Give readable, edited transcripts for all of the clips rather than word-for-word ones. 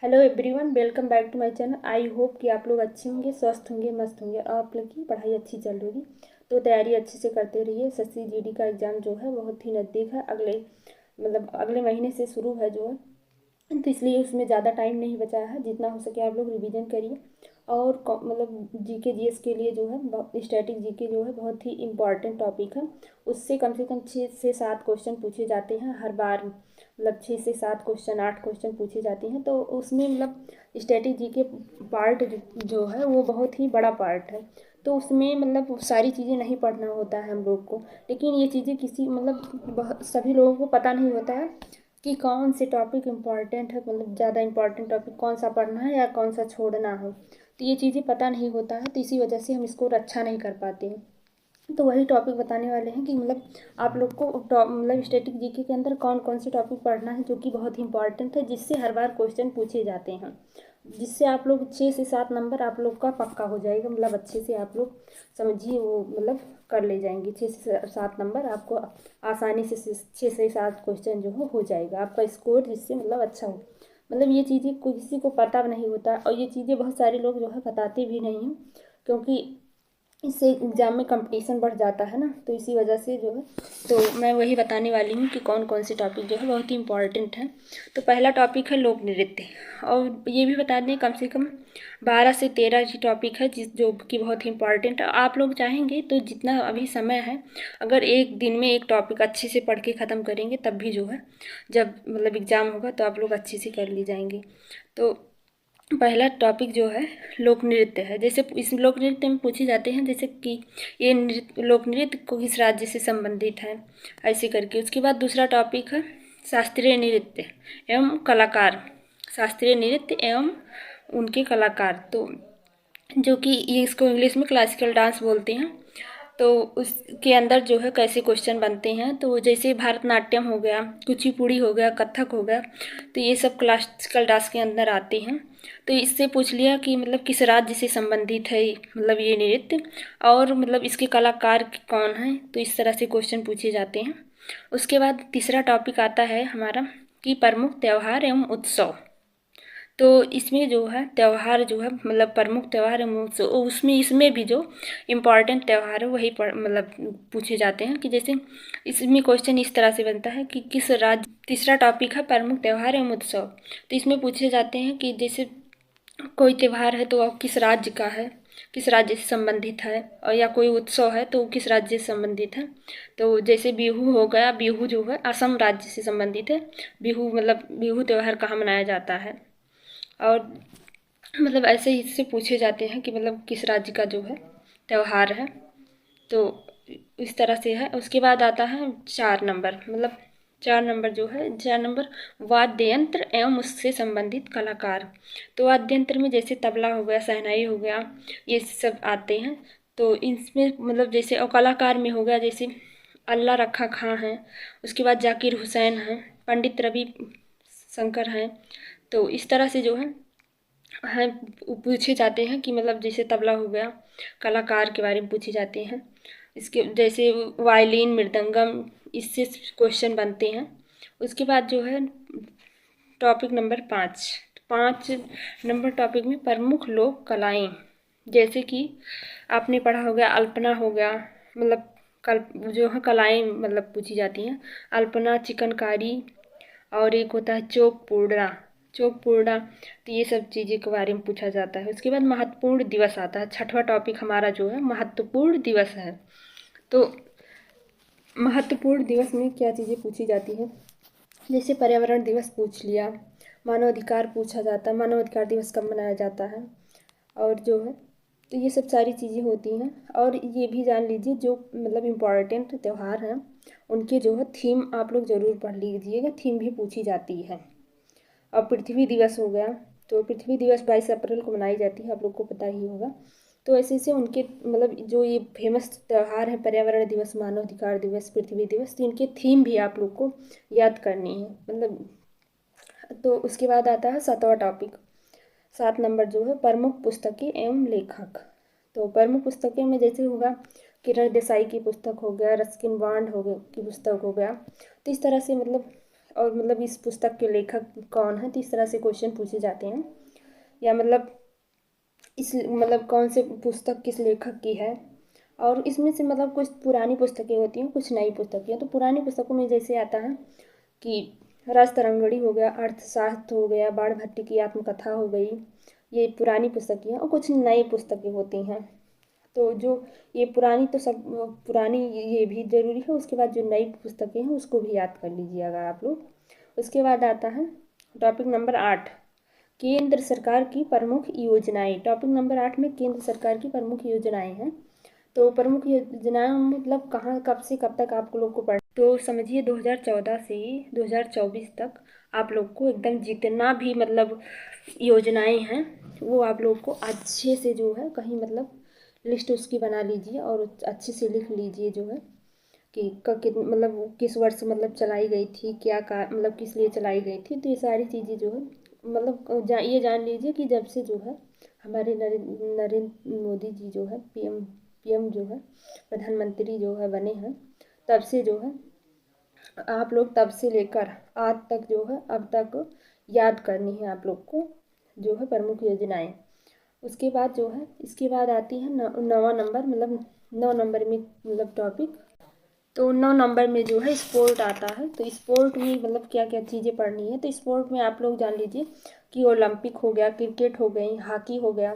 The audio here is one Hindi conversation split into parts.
Hello everyone, welcome back to my channel. I hope कि आप लोग अच्छे होंगे, स्वस्थ होंगे, मस्त होंगे और आप लोग की पढ़ाई अच्छी चल रही होगी। तो तैयारी अच्छे से करते रहिए। एसएससी जीडी का एग्ज़ाम जो है बहुत ही नज़दीक है। अगले महीने से शुरू है जो है, तो इसलिए उसमें ज़्यादा टाइम नहीं बचा है। जितना हो सके आप लोग रिवीजन करिए। और जीके जीएस के लिए जो है स्टैटिक जीके जो है बहुत ही इम्पॉर्टेंट टॉपिक है। उससे कम 6 से 7 क्वेश्चन पूछे जाते हैं हर बार। 6 से 7 क्वेश्चन, 8 क्वेश्चन पूछे जाते हैं। तो उसमें स्टैटिक जीके पार्ट जो है वो बहुत ही बड़ा पार्ट है। तो उसमें सारी चीज़ें नहीं पढ़ना होता है हम लोग को। लेकिन ये चीज़ें सभी लोगों को पता नहीं होता है कि कौन से टॉपिक इम्पॉर्टेंट है, ज़्यादा इम्पॉर्टेंट टॉपिक कौन सा पढ़ना है या कौन सा छोड़ना है। तो ये चीज़ें पता नहीं होता है, तो इसी वजह से हम स्कोर अच्छा नहीं कर पाते हैं। तो वही टॉपिक बताने वाले हैं कि आप लोग को स्टैटिक जीके के अंदर कौन कौन से टॉपिक पढ़ना है जो कि बहुत ही इंपॉर्टेंट है, जिससे हर बार क्वेश्चन पूछे जाते हैं। जिससे आप लोग 6 से 7 नंबर आप लोग का पक्का हो जाएगा। अच्छे से आप लोग समझिए वो कर ले जाएंगे। 6 से 7 नंबर आपको आसानी से 6 से 7 क्वेश्चन जो हो जाएगा आपका स्कोर, जिससे अच्छा हो। ये चीज़ें किसी को पता नहीं होता, और ये चीज़ें बहुत सारे लोग जो है बताते भी नहीं हैं, क्योंकि इससे एग्ज़ाम में कंपटीशन बढ़ जाता है ना। तो इसी वजह से जो है, तो मैं वही बताने वाली हूँ कि कौन कौन से टॉपिक जो है बहुत ही इंपॉर्टेंट है। तो पहला टॉपिक है लोक नृत्य। और ये भी बता दें, कम से कम 12 से 13 जी टॉपिक है जो कि बहुत ही इंपॉर्टेंट है। आप लोग चाहेंगे तो जितना अभी समय है, अगर एक दिन में एक टॉपिक अच्छे से पढ़ के ख़त्म करेंगे, तब भी जो है जब एग्ज़ाम होगा तो आप लोग अच्छे से कर ली जाएंगे। तो पहला टॉपिक जो है लोक नृत्य है। जैसे इस लोक नृत्य में पूछे जाते हैं, जैसे कि ये लोक नृत्य को किस राज्य से संबंधित है, ऐसे करके। उसके बाद दूसरा टॉपिक है शास्त्रीय नृत्य एवं कलाकार। शास्त्रीय नृत्य एवं उनके कलाकार, तो जो कि ये इसको इंग्लिश में क्लासिकल डांस बोलते हैं। तो उसके अंदर जो है कैसे क्वेश्चन बनते हैं, तो जैसे भरतनाट्यम हो गया, कुचिपुड़ी हो गया, कथक हो गया, तो ये सब क्लासिकल डांस के अंदर आते हैं। तो इससे पूछ लिया कि किस राज्य से संबंधित है ये नृत्य, और इसके कलाकार कौन हैं। तो इस तरह से क्वेश्चन पूछे जाते हैं। उसके बाद तीसरा टॉपिक आता है हमारा कि प्रमुख त्यौहार एवं उत्सव। तो इसमें जो है त्यौहार जो है प्रमुख त्यौहार एवं उत्सव, उसमें इसमें भी जो इम्पॉर्टेंट त्यौहार है वही पूछे जाते हैं। कि जैसे इसमें क्वेश्चन इस तरह से बनता है कि किस राज्य। तीसरा टॉपिक है प्रमुख त्यौहार एवं उत्सव। तो इसमें पूछे जाते हैं कि जैसे कोई त्यौहार है तो वह किस राज्य का है, किस राज्य से संबंधित है, और या कोई उत्सव है तो किस राज्य से संबंधित है। तो जैसे बिहू हो गया, बिहू जो है असम राज्य से संबंधित है। बिहू बिहू त्यौहार कहाँ मनाया जाता है। और ऐसे ही इससे पूछे जाते हैं कि किस राज्य का जो है त्यौहार है। तो इस तरह से है। उसके बाद आता है 4 नंबर। 4 नंबर जो है, 4 नंबर वाद्य यंत्र एवं उससे संबंधित कलाकार। तो वाद्य यंत्र में जैसे तबला हो गया, शहनाई हो गया, ये सब आते हैं। तो इसमें जैसे, और कलाकार में हो गया जैसे अल्लाह रखा खां हैं, उसके बाद जाकिर हुसैन हैं, पंडित रवि शंकर हैं। तो इस तरह से जो है पूछे जाते हैं कि जैसे तबला हो गया, कलाकार के बारे में पूछे जाते हैं। इसके जैसे वायलिन, मृदंगम, इससे क्वेश्चन बनते हैं। उसके बाद जो है टॉपिक नंबर 5। 5 नंबर टॉपिक में प्रमुख लोक कलाएं। जैसे कि आपने पढ़ा हो गया अल्पना हो गया, कल जो है कलाएं पूछी जाती हैं। अल्पना, चिकनकारी, और एक होता है चौक पूर्णा। चौक पूर्णा, तो ये सब चीज़ें के बारे में पूछा जाता है। उसके बाद महत्वपूर्ण दिवस आता है। 6वां टॉपिक हमारा जो है महत्वपूर्ण दिवस है। तो महत्वपूर्ण दिवस में क्या चीज़ें पूछी जाती हैं, जैसे पर्यावरण दिवस पूछ लिया, मानवाधिकार पूछा जाता है, मानवाधिकार दिवस कब मनाया जाता है, और जो है तो ये सब सारी चीज़ें होती हैं। और ये भी जान लीजिए जो इम्पॉर्टेंट त्यौहार हैं उनके जो है थीम आप लोग ज़रूर पढ़ लीजिएगा, थीम भी पूछी जाती है। और पृथ्वी दिवस हो गया, तो पृथ्वी दिवस 22 अप्रैल को मनाई जाती है, आप लोग को पता ही होगा। तो ऐसे ऐसे उनके जो ये फेमस त्यौहार है, पर्यावरण दिवस, मानवाधिकार दिवस, पृथ्वी दिवस, तो इनके थीम भी आप लोग को याद करनी है। तो उसके बाद आता है 7वां टॉपिक। 7 नंबर जो है प्रमुख पुस्तकें एवं लेखक। तो प्रमुख पुस्तकें में जैसे होगा किरण देसाई की पुस्तक हो गया, रस्किन बॉन्ड हो गया की पुस्तक हो गया। तो इस तरह से और मतलब इस पुस्तक के लेखक कौन है, तो इस तरह से क्वेश्चन पूछे जाते हैं। या मतलब इस मतलब कौन से पुस्तक किस लेखक की है। और इसमें से मतलब कुछ पुरानी पुस्तकें होती हैं, कुछ नई पुस्तकें। तो पुरानी पुस्तकों में जैसे आता है कि रस तरंगड़ी हो गया, अर्थशास्त्र हो गया, बाणभट्ट की आत्मकथा हो गई, ये पुरानी पुस्तकें हैं। और कुछ नई पुस्तकें होती हैं। तो जो ये पुरानी तो सब पुरानी ये भी ज़रूरी है, उसके बाद जो नई पुस्तकें हैं उसको भी याद कर लीजिएगा आप लोग। उसके बाद आता है टॉपिक नंबर 8, केंद्र सरकार की प्रमुख योजनाएं। टॉपिक नंबर 8 में केंद्र सरकार की प्रमुख योजनाएं हैं। तो प्रमुख योजनाएं मतलब कहाँ कब से कब तक आप लोग को पढ़, तो समझिए 2014 से 2024 तक आप लोग को एकदम जितना भी मतलब योजनाएं हैं वो आप लोग को अच्छे से जो है कहीं मतलब लिस्ट उसकी बना लीजिए और अच्छे से लिख लीजिए जो है कि मतलब किस वर्ष मतलब चलाई गई थी, क्या का मतलब किस लिए चलाई गई थी। तो ये सारी चीज़ें जो है मतलब ये जान लीजिए कि जब से जो है हमारे नरेंद्र मोदी जी जो है पीएम जो है प्रधानमंत्री जो है बने हैं, तब से जो है आप लोग तब से लेकर आज तक जो है अब तक याद करनी है आप लोग को जो है प्रमुख योजनाएं। उसके बाद जो है इसके बाद आती है 9वां नंबर, मतलब 9 नंबर में मतलब टॉपिक। तो 9 नंबर में जो है स्पोर्ट आता है। तो स्पोर्ट में मतलब क्या क्या चीज़ें पढ़नी है। तो स्पोर्ट में आप लोग जान लीजिए कि ओलंपिक हो गया, क्रिकेट हो गई, हॉकी हो गया।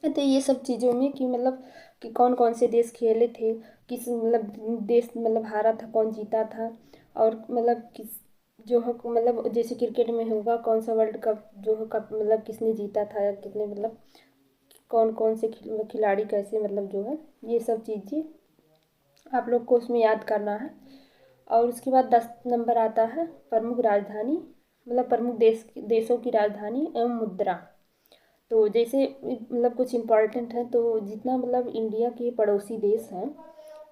तो ये सब चीज़ों में कि मतलब कि कौन कौन से देश खेले थे, किस मतलब देश मतलब हारा था, कौन जीता था, और मतलब किस जो है मतलब जैसे क्रिकेट में होगा कौन सा वर्ल्ड कप जो है कप मतलब किसने जीता था, कितने मतलब कौन कौन से खिलाड़ी कैसे मतलब जो है ये सब चीज़ें आप लोग को उसमें याद करना है। और उसके बाद 10 नंबर आता है प्रमुख राजधानी, मतलब प्रमुख देशों की राजधानी एवं मुद्रा। तो जैसे मतलब कुछ इम्पॉर्टेंट है, तो जितना मतलब इंडिया के पड़ोसी देश हैं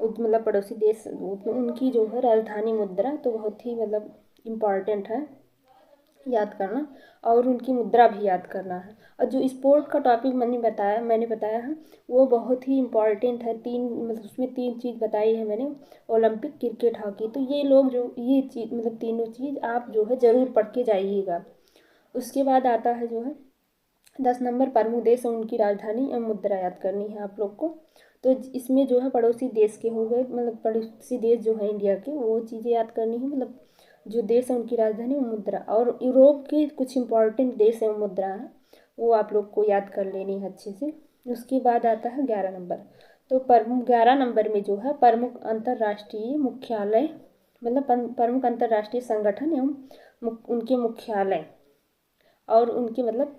मतलब पड़ोसी देश उनकी जो है राजधानी मुद्रा तो बहुत ही मतलब इम्पॉर्टेंट है याद करना, और उनकी मुद्रा भी याद करना है। और जो स्पोर्ट का टॉपिक मैंने बताया है वो बहुत ही इम्पॉर्टेंट है। तीन मतलब उसमें 3 चीज़ बताई है मैंने, ओलंपिक, क्रिकेट, हॉकी। तो ये लोग जो ये चीज़ मतलब तीनों चीज़ आप जो है ज़रूर पढ़ के जाइएगा। उसके बाद आता है जो है 10 नंबर प्रमुख देश और उनकी राजधानी एवं मुद्रा याद करनी है आप लोग को। तो इसमें जो है पड़ोसी देश के हो गए, मतलब पड़ोसी देश जो है इंडिया के वो चीज़ें याद करनी है, मतलब जो देश है उनकी राजधानी और मुद्रा। और यूरोप के कुछ इंपॉर्टेंट देश एवं मुद्रा है वो आप लोग को याद कर लेनी है अच्छे से। उसके बाद आता है 11 नंबर। तो प्रमुख 11 नंबर में जो है प्रमुख अंतर्राष्ट्रीय मुख्यालय, मतलब प्रमुख अंतर्राष्ट्रीय संगठन एवं उनके मुख्यालय और उनके मतलब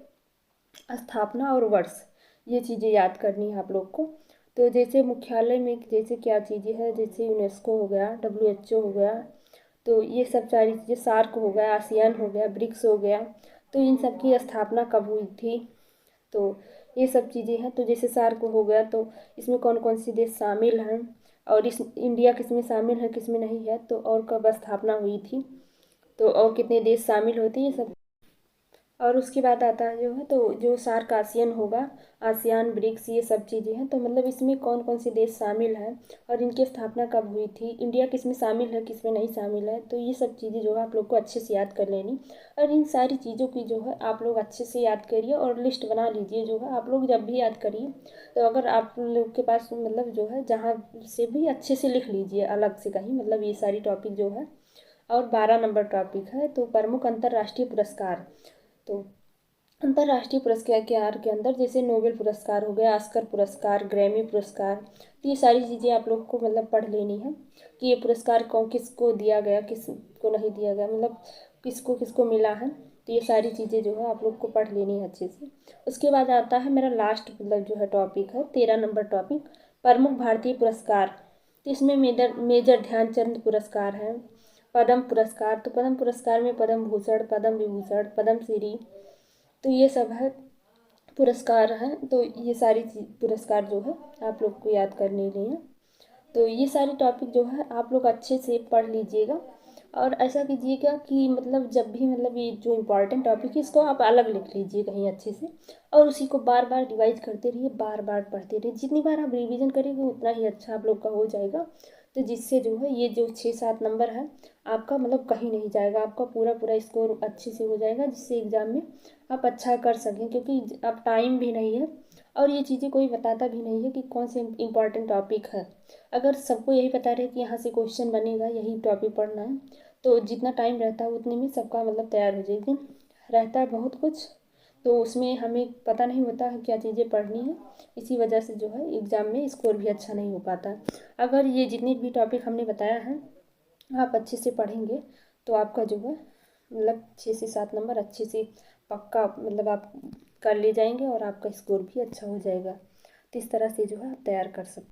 स्थापना और वर्ष, ये चीज़ें याद करनी है आप लोग को। तो जैसे मुख्यालय में जैसे क्या चीज़ें हैं, जैसे यूनेस्को हो गया, डब्ल्यूएचओ हो गया, तो ये सब सारी चीज़ें, सार्क हो गया, आसियान हो गया, ब्रिक्स हो गया। तो इन सब की स्थापना कब हुई थी, तो ये सब चीज़ें हैं। तो जैसे सार्क हो गया तो इसमें कौन कौन से देश शामिल हैं, और इस इंडिया किस में शामिल है किस में नहीं है, तो और कब स्थापना हुई थी, तो और कितने देश शामिल होते हैं, ये सब। और उसके बाद आता है जो है तो जो सार्क आसियन होगा, आसियान, ब्रिक्स, ये सब चीज़ें हैं। तो मतलब इसमें कौन कौन से देश शामिल हैं और इनकी स्थापना कब हुई थी, इंडिया किस में शामिल है किस में नहीं शामिल है, तो ये सब चीज़ें जो है आप लोग को अच्छे से याद कर लेनी। और इन सारी चीज़ों की जो है आप लोग अच्छे से याद करिए और लिस्ट बना लीजिए जो है आप लोग जब भी याद करिए। तो अगर आप लोग के पास मतलब जो है जहाँ से भी अच्छे से लिख लीजिए अलग से कहीं, मतलब ये सारी टॉपिक जो है। और 12 नंबर टॉपिक है तो प्रमुख अंतर्राष्ट्रीय पुरस्कार। तो अंतर्राष्ट्रीय पुरस्कार के अंदर जैसे नोबेल पुरस्कार हो गया, ऑस्कर पुरस्कार, ग्रैमी पुरस्कार। तो ये सारी चीज़ें आप लोग को मतलब पढ़ लेनी है कि ये पुरस्कार कौन किसको दिया गया, किसको नहीं दिया गया, मतलब किसको किसको मिला है। तो ये सारी चीज़ें जो है आप लोग को पढ़ लेनी है अच्छे से। उसके बाद आता है मेरा लास्ट मतलब जो है टॉपिक है 13 नंबर टॉपिक, प्रमुख भारतीय पुरस्कार। तो इसमें मेजर ध्यानचंद पुरस्कार है, पद्म पुरस्कार। तो पद्म पुरस्कार में पद्म भूषण, पद्म विभूषण, पद्म श्री, तो ये सब है पुरस्कार हैं। तो ये सारी पुरस्कार जो है आप लोग को याद करने लिए हैं। तो ये सारे टॉपिक जो है आप लोग अच्छे से पढ़ लीजिएगा। और ऐसा कीजिएगा कि मतलब जब भी मतलब ये जो इम्पोर्टेंट टॉपिक है इसको आप अलग लिख लीजिए कहीं अच्छे से, और उसी को बार बार रिवाइज करते रहिए, बार बार पढ़ते रहिए। जितनी बार आप रिवीजन करेंगे उतना ही अच्छा आप लोग का हो जाएगा। तो जिससे जो है ये जो 6-7 नंबर है आपका मतलब कहीं नहीं जाएगा, आपका पूरा पूरा स्कोर अच्छे से हो जाएगा, जिससे एग्ज़ाम में आप अच्छा कर सकें, क्योंकि अब टाइम भी नहीं है और ये चीज़ें कोई बताता भी नहीं है कि कौन से इम्पॉर्टेंट टॉपिक है। अगर सबको यही पता रहे कि यहाँ से क्वेश्चन बनेगा, यही टॉपिक पढ़ना है, तो जितना टाइम रहता है उतने में सबका मतलब तैयार हो जाएगी। रहता है बहुत कुछ, तो उसमें हमें पता नहीं होता है क्या चीज़ें पढ़नी है, इसी वजह से जो है एग्ज़ाम में स्कोर भी अच्छा नहीं हो पाता। अगर ये जितने भी टॉपिक हमने बताया है आप अच्छे से पढ़ेंगे तो आपका जो है मतलब 6 से 7 नंबर अच्छे से पक्का मतलब आप कर ले जाएंगे और आपका स्कोर भी अच्छा हो जाएगा। तो इस तरह से जो है आप तैयार कर सकते हैं।